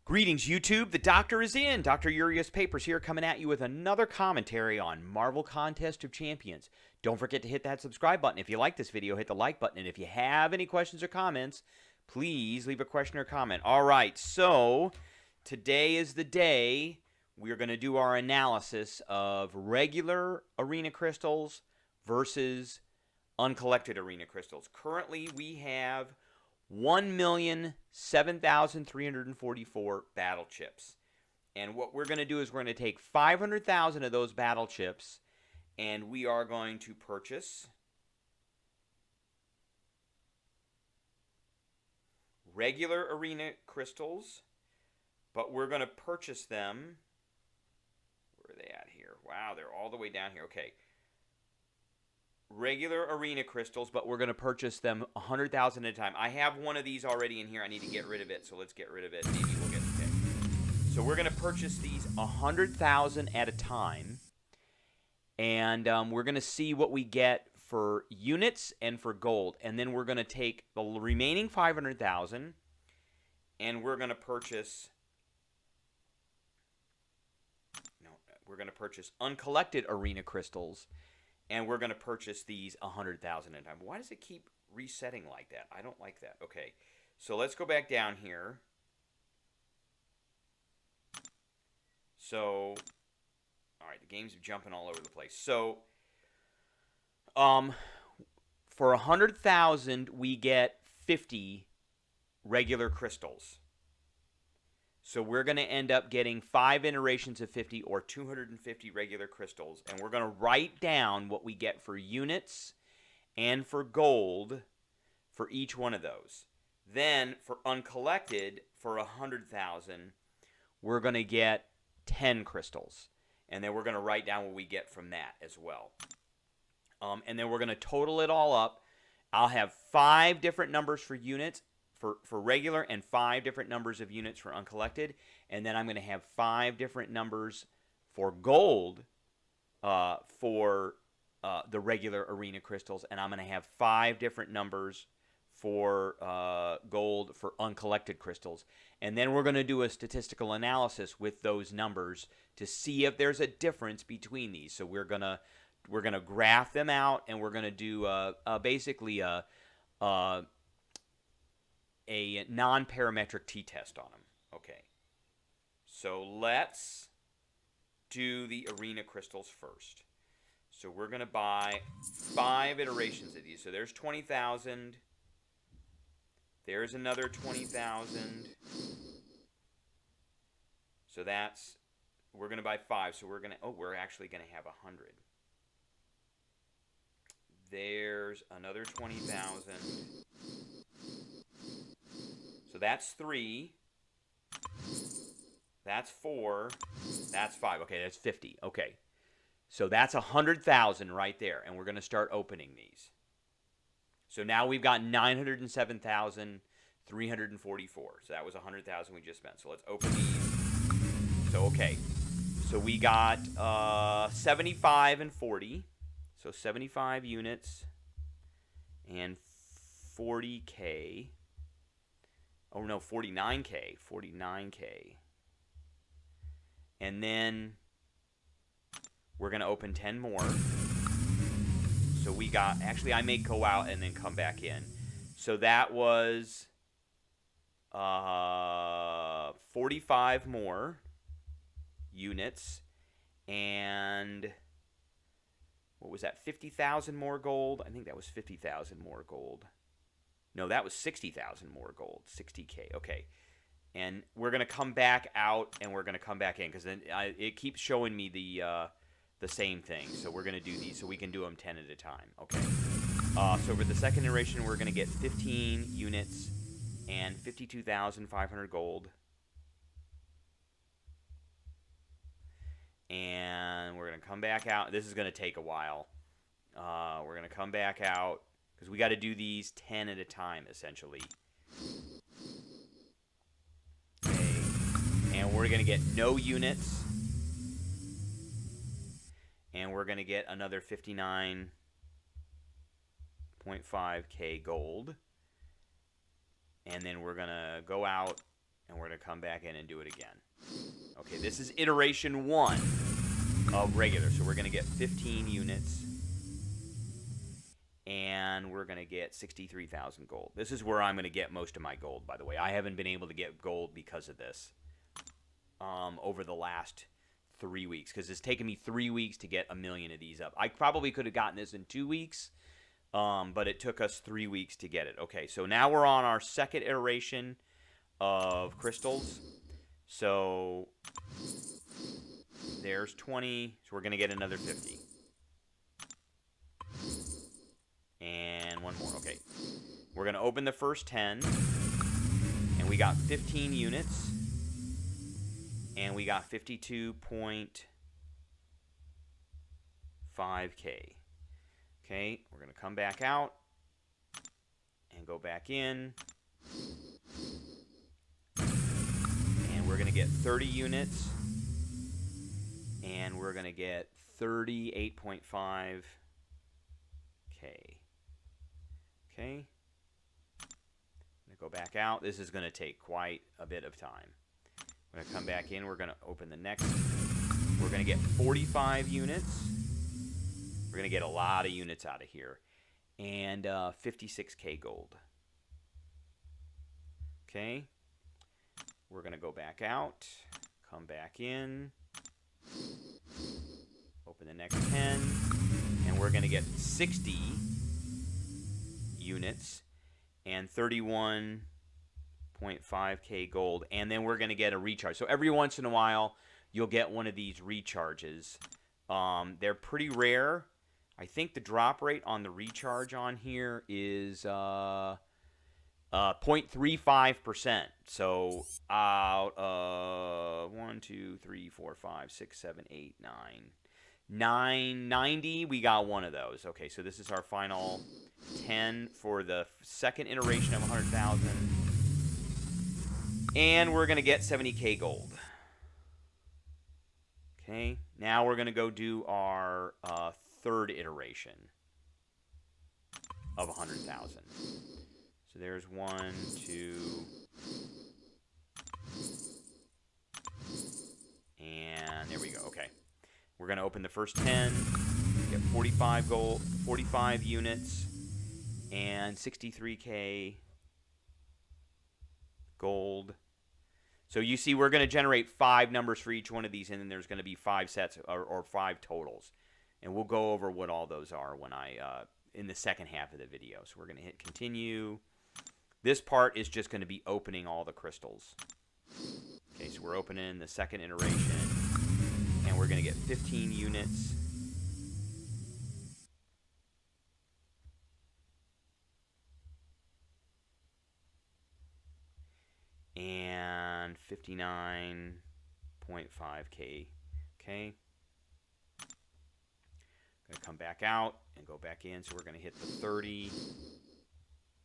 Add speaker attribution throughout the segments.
Speaker 1: Greetings, YouTube. The doctor is in. Dr. Urias Papers here, coming at you with another commentary on Marvel Contest of Champions. Don't forget to hit that subscribe button. If you like this video, hit the like button. And if you have any questions or comments, please leave a question or comment. All right, so today is the day we're going to do our analysis of regular arena crystals versus uncollected arena crystals. Currently, we have 1,007,344 battle chips. And what we're going to do is we're going to take 500,000 of those battle chips, and we are going to purchase regular arena crystals, but we're going to purchase them. Where are they at here? Wow, they're all the way down here. Okay. Regular arena crystals, but we're going to purchase them 100,000 at a time. I have one of these already in here. I need to get rid of it, so let's get rid of it. Maybe we'll get the pick. So we're going to purchase these 100,000 at a time, and we're going to see what we get for units and for gold. And then we're going to take the remaining 500,000, and we're going to purchase... No, we're going to purchase uncollected arena crystals. And we're going to purchase these 100,000 at a time. Why does it keep resetting like that? I don't like that. Okay, so let's go back down here. So, all right, the game's jumping all over the place. So, for 100,000, we get 50 regular crystals. So we're going to end up getting 5 iterations of 50 or 250 regular crystals. And we're going to write down what we get for units and for gold for each one of those. Then for uncollected, for 100,000, we're going to get 10 crystals. And then we're going to write down what we get from that as well. And then we're going to total it all up. I'll have 5 different numbers for units. For regular, and 5 different numbers of units for uncollected. And then I'm going to have 5 different numbers for gold for the regular arena crystals. And I'm going to have 5 different numbers for gold for uncollected crystals. And then we're going to do a statistical analysis with those numbers to see if there's a difference between these. So we're going to graph them out, and we're going to do basically a non-parametric t-test on them. Okay. So let's do the arena crystals first. So we're going to buy 5 iterations of these. So there's 20,000. There's another 20,000. So that's, we're going to buy 5. So we're going to, we're actually going to have 100. There's another 20,000. So that's 3. That's 4. That's 5. Okay, that's 50. Okay. So that's 100,000 right there. And we're going to start opening these. So now we've got 907,344. So that was 100,000 we just spent. So let's open these. So, okay. So we got 75 and 40. So 75 units and 40K. Oh, no, 49K. 49K. And then we're going to open 10 more. So we got... Actually, I may go out and then come back in. So that was 45 more units. And... what was that? 50,000 more gold? I think that was 50,000 more gold. No, that was 60,000 more gold. 60K. Okay. And we're going to come back out, and we're going to come back in, because then it keeps showing me the same thing. So we're going to do these so we can do them 10 at a time. Okay. So for the second iteration, we're going to get 15 units and 52,500 gold. And we're going to come back out. This is going to take a while. We're going to come back out, because we got to do these 10 at a time, essentially. Okay. And we're going to get no units. And we're going to get another 59.5K gold. And then we're going to go out And we're going to come back in and do it again. Okay, this is iteration 1 of regular. So we're going to get 15 units. And we're going to get 63,000 gold. This is where I'm going to get most of my gold, by the way. I haven't been able to get gold because of this over the last 3 weeks. Because it's taken me 3 weeks to get 1 million of these up. I probably could have gotten this in 2 weeks. But it took us 3 weeks to get it. Okay, so now we're on our second iteration of crystals. So there's 20. So we're going to get another 50. And one more. Okay. We're going to open the first 10. And we got 15 units. And we got 52.5K. Okay, we're going to come back out and go back in. And we're going to get 30 units. And we're going to get 38.5K. Okay. I'm going to go back out. This is going to take quite a bit of time. I'm going to come back in. We're going to open the next. We're going to get 45 units. We're going to get a lot of units out of here. And 56K gold. Okay. We're going to go back out. Come back in. Open the next 10. And we're going to get 60 units. And 31.5K gold. And then we're going to get a recharge. So every once in a while, you'll get one of these recharges. They're pretty rare. I think the drop rate on the recharge on here is 0.35%. So out of 1, 2, 3, 4, 5, 6, 7, 8, 9, 990, we got one of those. Okay, so this is our final 10 for the second iteration of 100,000. And we're going to get 70K gold. Okay, now we're going to go do our third iteration of 100,000. So there's 1, 2, and there we go. Okay, we're going to open the first 10, get 45 gold, 45 units, and 63K gold. So you see, we're going to generate 5 numbers for each one of these, and then there's going to be 5 sets or 5 totals. And we'll go over what all those are when in the second half of the video. So we're going to hit continue. This part is just going to be opening all the crystals. Okay, so we're opening the second iteration, and we're going to get 15 units. And 59.5K. Okay. Going to come back out and go back in. So we're going to hit the 30.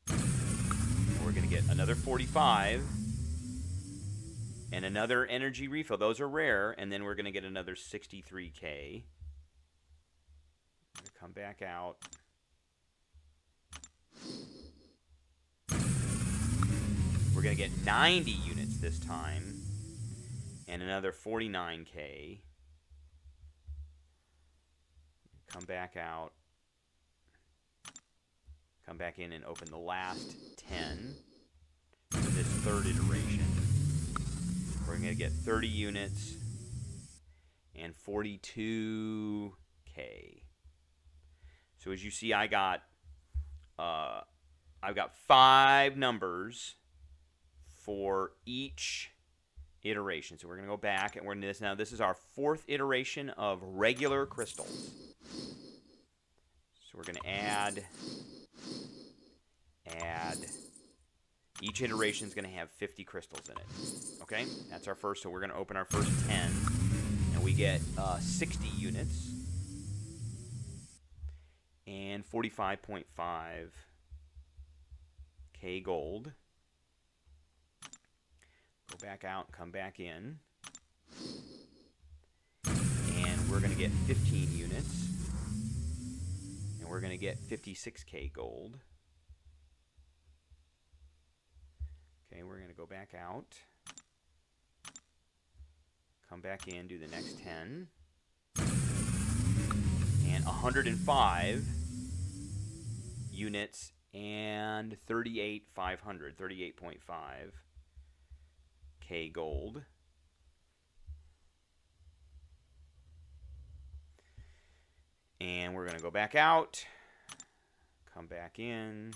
Speaker 1: And we're going to get another 45. And another energy refill. Those are rare. And then we're going to get another 63K. Come back out. We're going to get 90 units this time. And another 49K. Come back out. Come back in and open the last 10 for this third iteration. We're going to get 30 units and 42K. So as you see, I've got 5 numbers for each iteration. So we're going to go back and we're into this now. This is our 4th iteration of regular crystals. So we're going to add. Each iteration is going to have 50 crystals in it. Okay, that's our first. So we're going to open our first 10, and we get 60 units and 45.5K gold. Go back out, come back in, and we're going to get 15 units, and we're going to get 56K gold. Okay, we're going to go back out. Come back in, do the next 10. And 105 units and 38,500, 38.5 K gold. And we're going to go back out, come back in,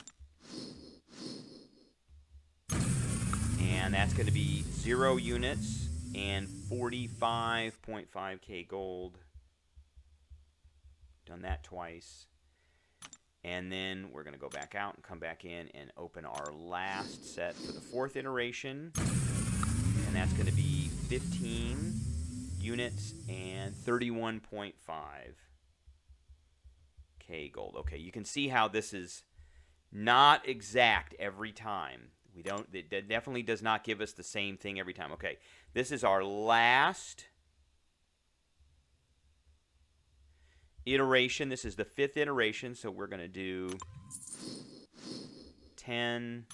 Speaker 1: and that's going to be 0 units and 45.5 K gold. Done that twice. And then we're going to go back out and come back in and open our last set for the 4th iteration. And that's going to be 15 units and 31.5 K gold. Okay, you can see how this is not exact every time. It definitely does not give us the same thing every time. Okay, this is our last iteration. This is the 5th iteration, so we're going to do 10,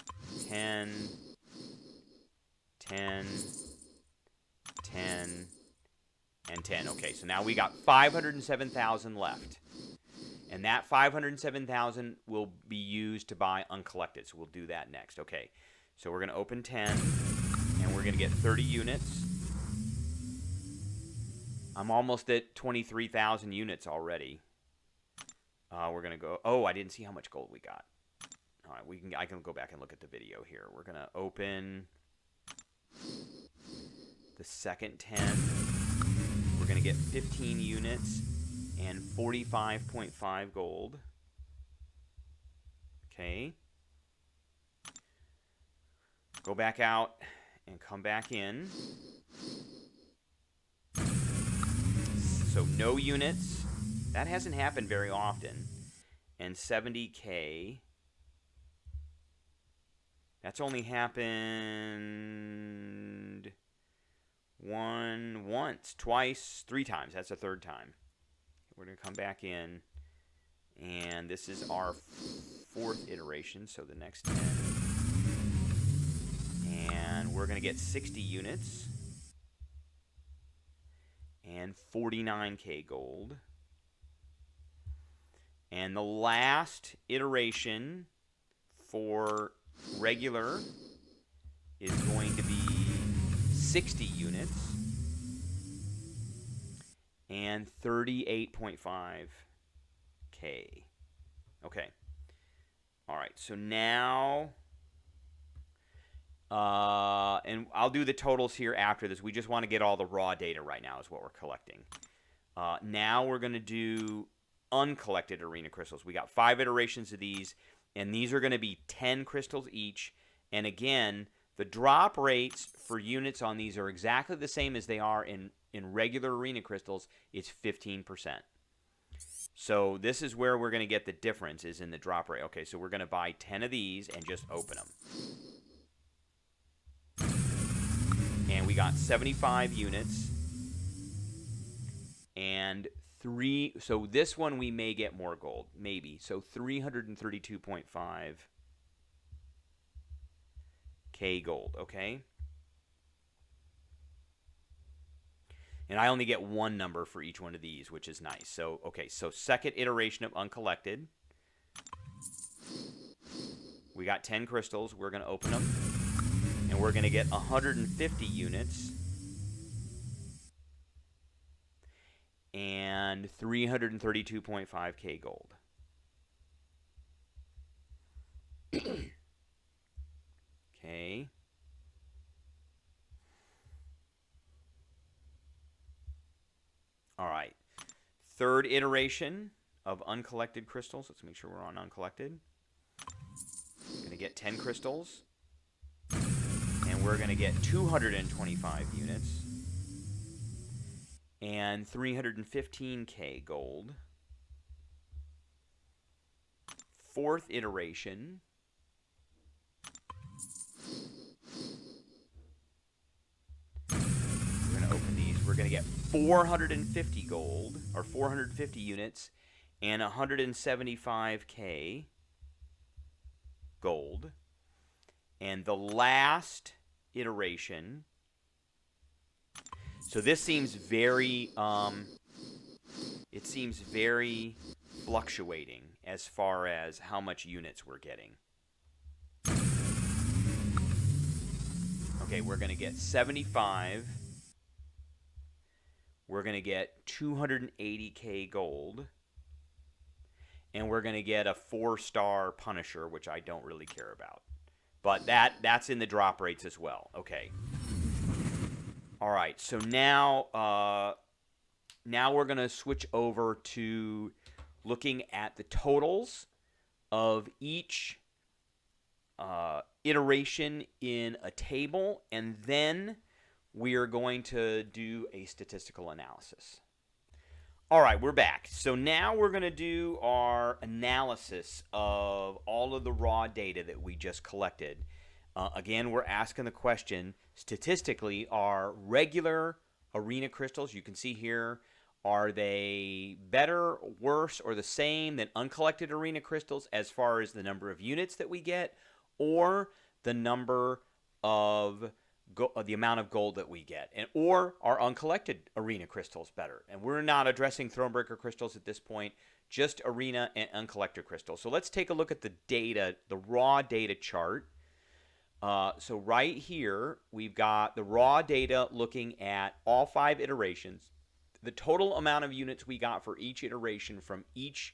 Speaker 1: 10, 10, 10, and 10. Okay, so now we got 507,000 left. And that 507,000 will be used to buy Uncollected, so we'll do that next. Okay, so we're going to open 10, and we're going to get 30 units. I'm almost at 23,000 units already. We're going to go... Oh, I didn't see how much gold we got. All right, I can go back and look at the video here. We're going to open the second 10. We're going to get 15 units and 45.5 gold. Okay. Go back out and come back in. So no units. That hasn't happened very often. And 70K. That's only happened once, twice, 3 times. That's the 3rd time. We're going to come back in, and this is our 4th iteration, so the next 10. And we're going to get 60 units and 49K gold. And the last iteration for regular is going to be 60 units and 38.5K. Okay. All right, so now, and I'll do the totals here after this. We just want to get all the raw data right now is what we're collecting. Now we're going to do uncollected arena crystals. We got 5 iterations of these, and these are going to be 10 crystals each. And again, the drop rates for units on these are exactly the same as they are in regular arena crystals. It's 15%. So this is where we're going to get the difference, is in the drop rate. Okay, so we're going to buy 10 of these and just open them. And we got 75 units. And 3, so this one we may get more gold, maybe. So 332.5 K gold, okay? And I only get 1 number for each one of these, which is nice. So, okay, so second iteration of Uncollected. We got 10 crystals. We're going to open them. And we're going to get 150 units. And 332.5K gold. Okay. All right. Third iteration of uncollected crystals. Let's make sure we're on uncollected. We're going to get 10 crystals. And we're going to get 225 units. And 315K gold. Fourth iteration. We're going to open these. We're going to get 450 gold, or 450 units, and 175K gold. And the last iteration. So this seems very, it seems very fluctuating as far as how much units we're getting. Okay, we're going to get 75. We're going to get 280k gold. And we're going to get a 4-star Punisher, which I don't really care about. But that's in the drop rates as well. Okay. All right, so now we're going to switch over to looking at the totals of each iteration in a table, and then we are going to do a statistical analysis. All right, we're back. So now we're going to do our analysis of all of the raw data that we just collected. Again, we're asking the question, statistically, are regular arena crystals, you can see here, are they better, worse, or the same than uncollected arena crystals as far as the number of units that we get, or the number of the amount of gold that we get, or are uncollected arena crystals better? And we're not addressing Thronebreaker crystals at this point, just arena and uncollected crystals. So let's take a look at the data, the raw data chart. So right here, we've got the raw data looking at all 5 iterations, the total amount of units we got for each iteration from each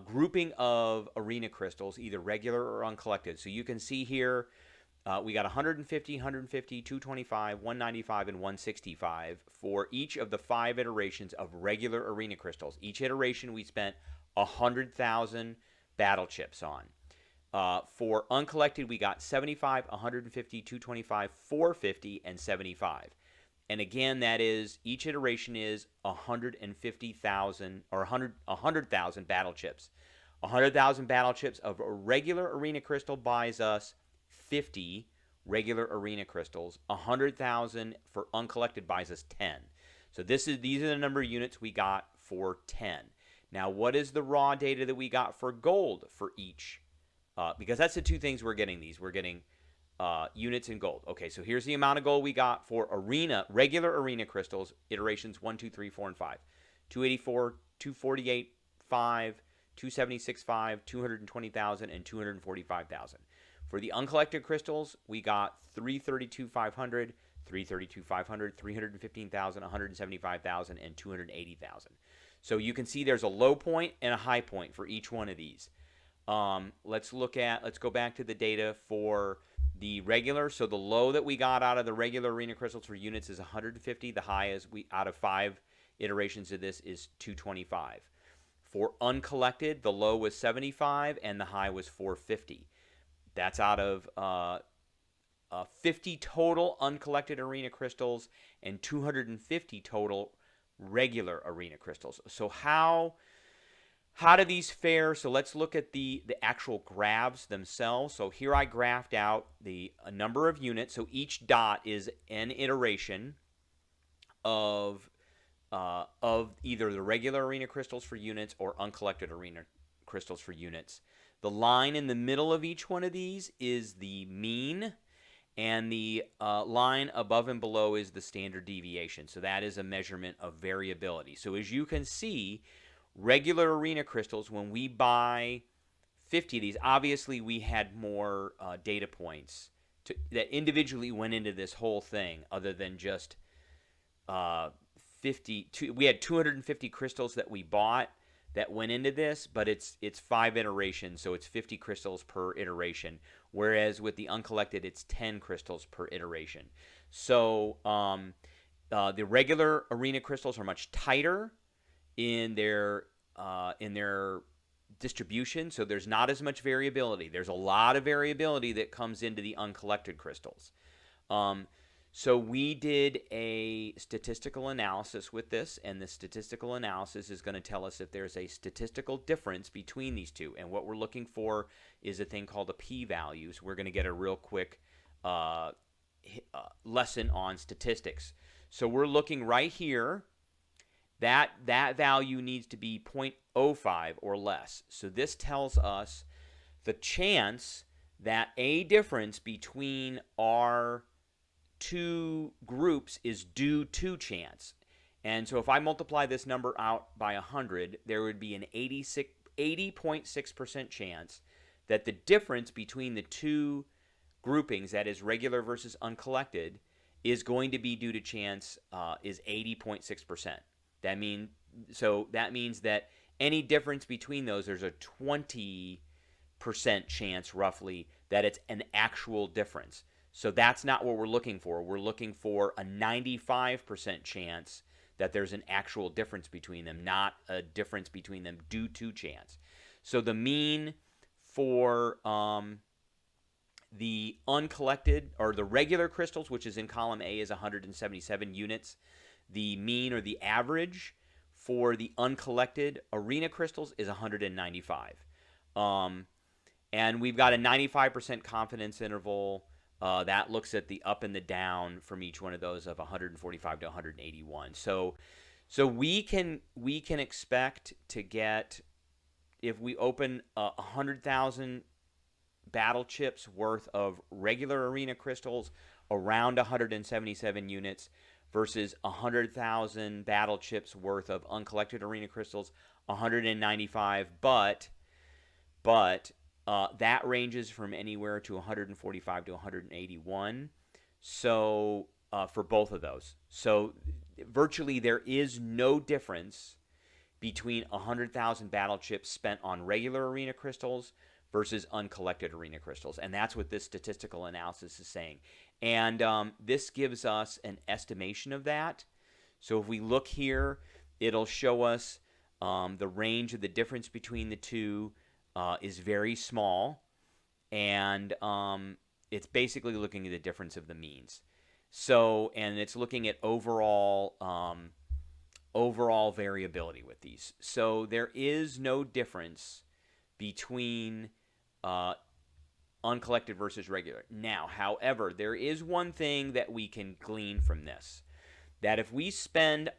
Speaker 1: grouping of arena crystals, either regular or uncollected. So you can see here, we got 150, 150, 225, 195, and 165 for each of the 5 iterations of regular arena crystals. Each iteration we spent 100,000 battle chips on. For uncollected, we got 75, 150, 225, 450, and 75. And again, that is, each iteration is 150,000 or 100,000 battle chips. 100,000 battle chips of a regular arena crystal buys us 50 regular arena crystals. 100,000 for uncollected buys us 10. So these are the number of units we got for 10. Now, what is the raw data that we got for gold for each? Because that's the two things we're getting these. We're getting units and gold. Okay, so here's the amount of gold we got for regular arena crystals, iterations 1, 2, 3, 4, and 5. 284, 248, 5, 276, 5, 220,000, and 245,000. For the uncollected crystals, we got 332, 500, 332, 500, 315,000, 175,000, and 280,000. So you can see there's a low point and a high point for each one of these. Let's go back to the data for the regular. So the low that we got out of the regular arena crystals for units is 150. The high is out of 5 iterations of this is 225. For uncollected, the low was 75 and the high was 450. That's out of 50 total uncollected arena crystals and 250 total regular arena crystals. So how do these fare? So let's look at the actual graphs themselves. So here I graphed out the number of units. So each dot is an iteration of either the regular arena crystals for units or uncollected arena crystals for units. The line in the middle of each one of these is the mean, and the line above and below is the standard deviation. So that is a measurement of variability. So as you can see, regular arena crystals, when we buy 50 of these, obviously we had more data points that individually went into this whole thing other than just 50. We had 250 crystals that we bought that went into this, but it's 5 iterations, so it's 50 crystals per iteration, whereas with the uncollected, it's 10 crystals per iteration. So the regular arena crystals are much tighter in their distribution, so there's not as much variability. There's a lot of variability that comes into the uncollected crystals. So we did a statistical analysis with this, and the statistical analysis is going to tell us if there's a statistical difference between these two. And what we're looking for is a thing called a p-value. So we're going to get a real quick lesson on statistics. So we're looking right here. That value needs to be 0.05 or less. So this tells us the chance that a difference between our two groups is due to chance. And so if I multiply this number out by 100, there would be an 80.6% chance that the difference between the two groupings, that is regular versus uncollected, is going to be due to chance, is 80.6%. That means that any difference between those, there's a 20% chance roughly that it's an actual difference. So that's not what we're looking for. We're looking for a 95% chance that there's an actual difference between them, not a difference between them due to chance. So the mean for the uncollected, or the regular crystals, which is in column A, is 177 units. The mean, or the average, for the uncollected arena crystals is 195. And we've got a 95% confidence interval. That looks at the up and the down from each one of those of 145 to 181. So we can expect to get, if we open 100,000 battle chips worth of regular arena crystals, around 177 units, versus 100,000 battle chips worth of uncollected arena crystals, 195. But that ranges from anywhere to 145 to 181. So for both of those, so virtually there is no difference between 100,000 battle chips spent on regular arena crystals versus uncollected arena crystals. And that's what this statistical analysis is saying. And this gives us an estimation of that. So if we look here, it'll show us the range of the difference between the two is very small. And it's basically looking at the difference of the means. So, and it's looking at overall variability with these. So there is no difference between uncollected versus regular. Now, however, there is one thing that we can glean from this, that if we spend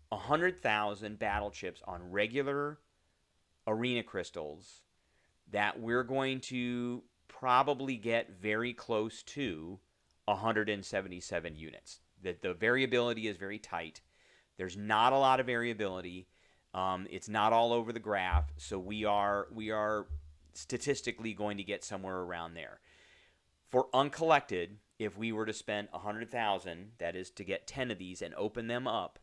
Speaker 1: 100,000 battle chips on regular arena crystals, that we're going to probably get very close to 177 units. That the variability is very tight. There's not a lot of variability. It's not all over the graph, so we are statistically going to get somewhere around there. For uncollected, if we were to spend 100,000, that is to get 10 of these and open them up,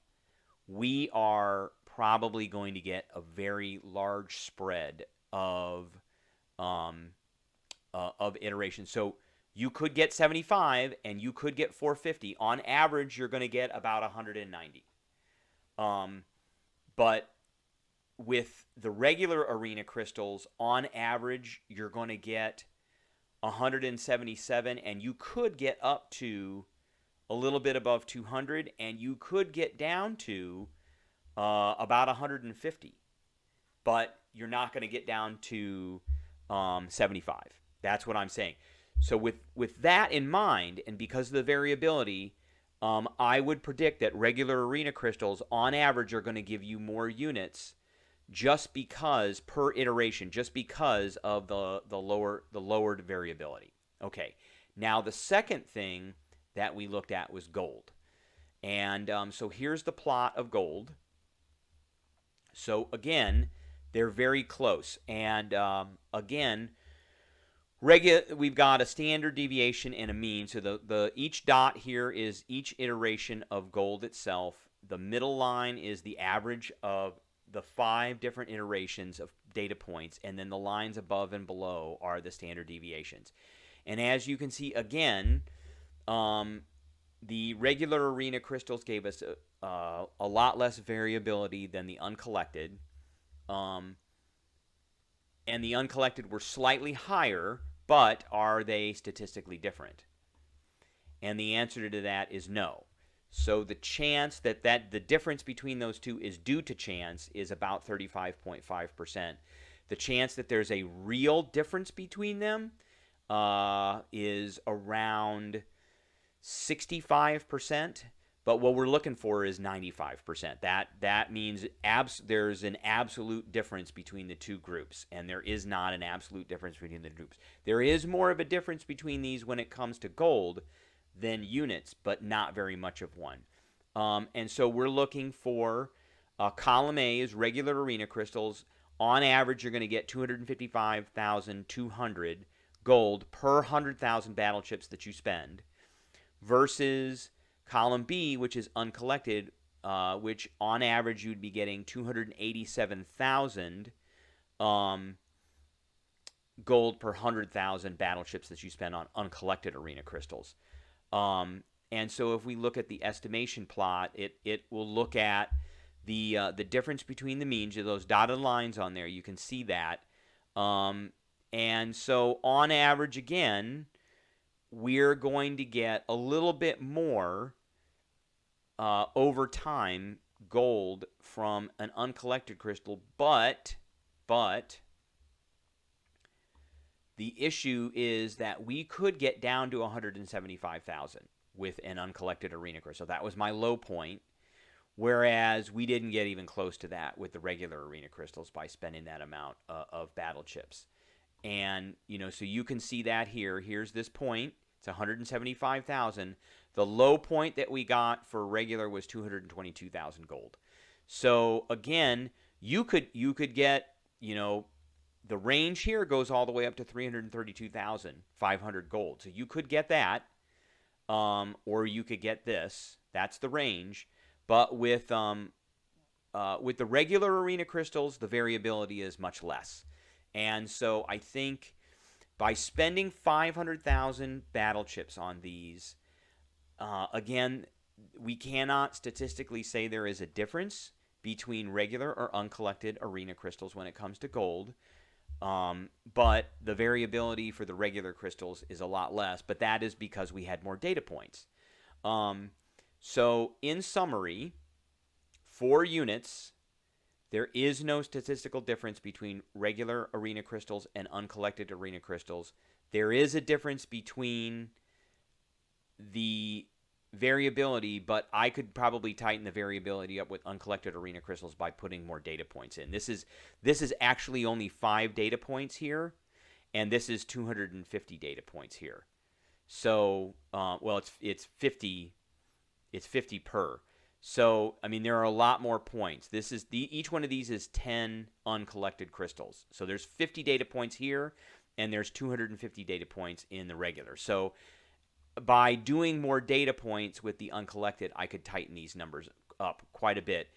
Speaker 1: we are probably going to get a very large spread of iterations. So you could get 75 and you could get 450. On average, you're going to get about 190. But with the regular arena crystals, on average, you're going to get 177, and you could get up to a little bit above 200, and you could get down to about 150. But you're not going to get down to 75. That's what I'm saying. So with that in mind, and because of the variability, I would predict that regular arena crystals, on average, are going to give you more units, just because per iteration, just because of the lowered variability. Okay. Now the second thing that we looked at was gold, and so here's the plot of gold. So again, they're very close, and again, we've got a standard deviation and a mean. So the each dot here is each iteration of gold itself. The middle line is the average of the 5 different iterations of data points, and then the lines above and below are the standard deviations. And as you can see, again, the regular arena crystals gave us a lot less variability than the uncollected, and the uncollected were slightly higher, but are they statistically different? And the answer to that is no. So the chance that the difference between those two is due to chance is about 35.5%. The chance that there's a real difference between them is around 65%. But what we're looking for is 95%. That means there's an absolute difference between the two groups, and there is not an absolute difference between the groups. There is more of a difference between these when it comes to gold, than units, but not very much of one. And so we're looking for column A is regular arena crystals. On average, you're going to get 255,200 gold per 100,000 battle chips that you spend, versus column B, which is uncollected, which on average you'd be getting 287,000 gold per 100,000 battle chips that you spend on uncollected arena crystals. And so if we look at the estimation plot, it will look at the difference between the means. Those dotted lines on there, you can see that. And so on average, again, we're going to get a little bit more over time gold from an uncollected crystal, but the issue is that we could get down to 175,000 with an uncollected arena crystal. That was my low point, whereas we didn't get even close to that with the regular arena crystals by spending that amount of battle chips. And, so you can see that here. Here's this point. It's 175,000. The low point that we got for regular was 222,000 gold. So, again, you could get, the range here goes all the way up to 332,500 gold. So you could get that, or you could get this. That's the range. But with the regular arena crystals, the variability is much less. And so I think by spending 500,000 battle chips on these, again, we cannot statistically say there is a difference between regular or uncollected arena crystals when it comes to gold. But the variability for the regular crystals is a lot less, but that is because we had more data points. So in summary, for units, there is no statistical difference between regular arena crystals and uncollected arena crystals. There is a difference between the variability, but I could probably tighten the variability up with uncollected arena crystals by putting more data points in. This is actually only 5 data points here, and this is 250 data points here. So, it's 50 per. So, I mean, there are a lot more points. Each one of these is 10 uncollected crystals. So there's 50 data points here, and there's 250 data points in the regular. So by doing more data points with the uncollected, I could tighten these numbers up quite a bit.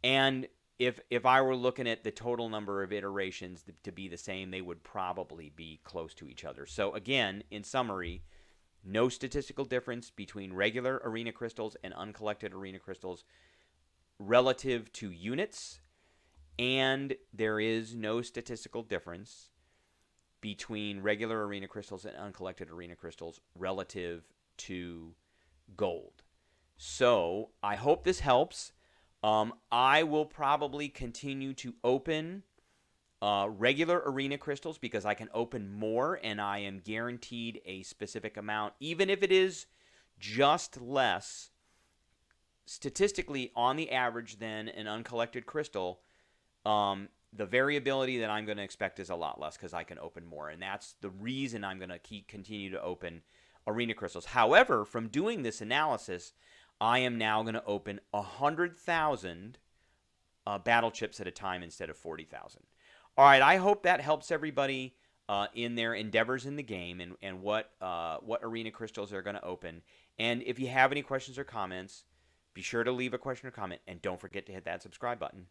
Speaker 1: And if I were looking at the total number of iterations to be the same, they would probably be close to each other. So again, in summary, no statistical difference between regular arena crystals and uncollected arena crystals relative to units, and there is no statistical difference between regular arena crystals and uncollected arena crystals relative to gold. So I hope this helps. I will probably continue to open regular arena crystals because I can open more and I am guaranteed a specific amount, even if it is just less statistically on the average than an uncollected crystal. The variability that I'm going to expect is a lot less because I can open more, and that's the reason I'm going to continue to open arena crystals. However, from doing this analysis, I am now going to open 100,000 battle chips at a time instead of 40,000. All right, I hope that helps everybody in their endeavors in the game and what arena crystals they're going to open. And if you have any questions or comments, be sure to leave a question or comment, and don't forget to hit that subscribe button.